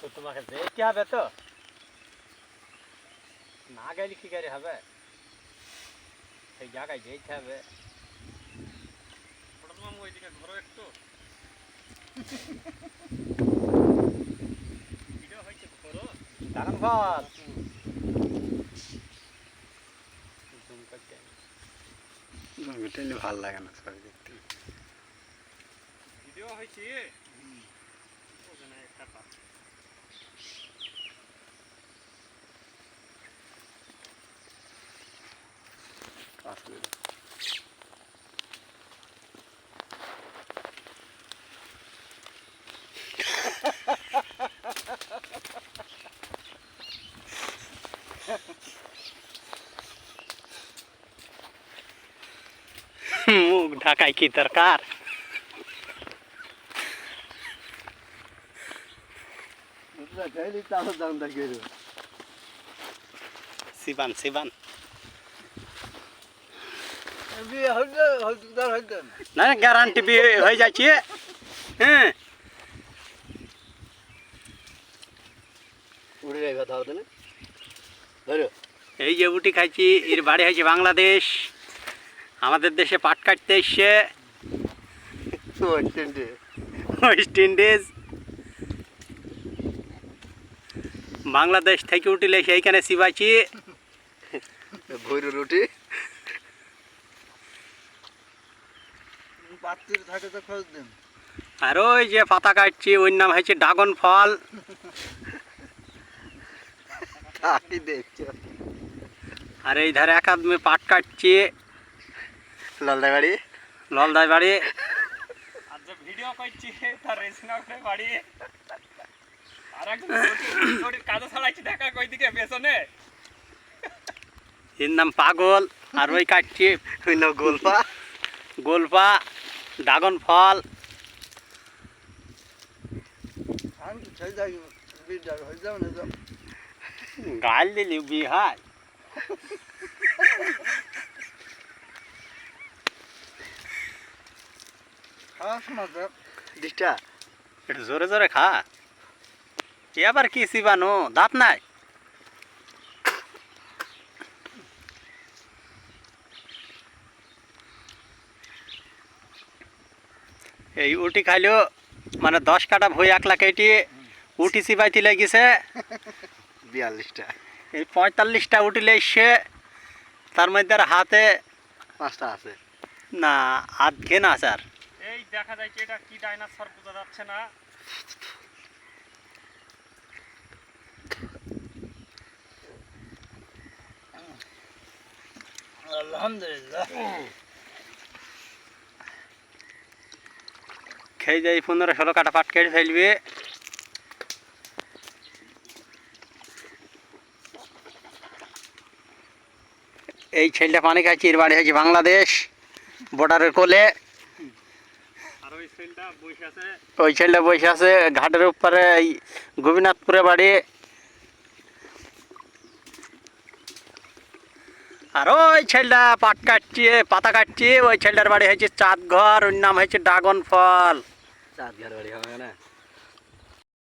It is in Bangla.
তো তোমাকে যেতে হবে তো, না গেলে কি করে হবে? সেই জায়গায় যেতে হবে। ওইদিকে ঘোরো একটু, ভিডিও হয়েছে ঘোরো দাঁড়ান ঘর জুম করতে ভালো লাগে না ছবি দেখতে। ভিডিও হয়েছে ওখানে একটা মুখ ঢাকায় কি দরকার? সিবান সিবান না, গ্যারান্টি বিয়ে হয়ে যাচ্ছে। হ্যাঁ, এই যে উটি খাইছি, এর বাড়ি হয়েছে বাংলাদেশ। আমাদের দেশে পাট কাটতে এসছে ওয়েস্ট ইন্ডিজ। বাংলাদেশ থেকে উঠিলে সেইখানে সিবাইছি ভৈর রুটি আর ওই যে পাতা কাটছি ওর নাম হয়েছে ড্রাগন ফল। আর এই ধারে এক আদমি পাট কাটছি ললদাই বাড়ি ললদাই বাড়ি। আর যে ভিডিও করছি তার রেশনাউটের বাড়ি। আর একজন কাজে চালাইছি ঢাকা কই দিকে পেছনে, এর নাম পাগল। আর ওই কাটছি গোলপা গোলপা ড্রাগন ফল। গাল দিলি বিহার একটু জোরে জোরে খা। এবার কি সিবানো, দাঁত নাই? এই উটি খাইলেও মানে 10 কাটা ভই 1 লাখ এটি উটি সিবাইতে লেগেছে 42টা, এই 45টা উটি লেগছে। তার মধ্যে আর হাতে 5টা আছে না, হাত ঘেন আছে। আর এই দেখা যাচ্ছে এটা কি ডাইনোসর বোঝা যাচ্ছে না। আলহামদুলিল্লাহ খেয়ে যাই 15-16 কাটা পাট কেটে ফেলবে। এই ছেলেটা পানি খাচ্ছি, এর বাড়ি হয়েছে বাংলাদেশ বর্ডারের কোলে। আর ওই ছেলেটা বসে আছে, ওই ছেলেটা বসে আছে ঘাটের উপরে, এই গোপীনাথপুরে বাড়ি। আর ওই ছেলেটা পাট কাটছে পাতা কাটছে, ওই ছেলেটার বাড়ি হয়েছে চাঁদঘর, ওর নাম হয়েছে ড্রাগন ফল। চাঁদ ঘর বাড়ি হবে না।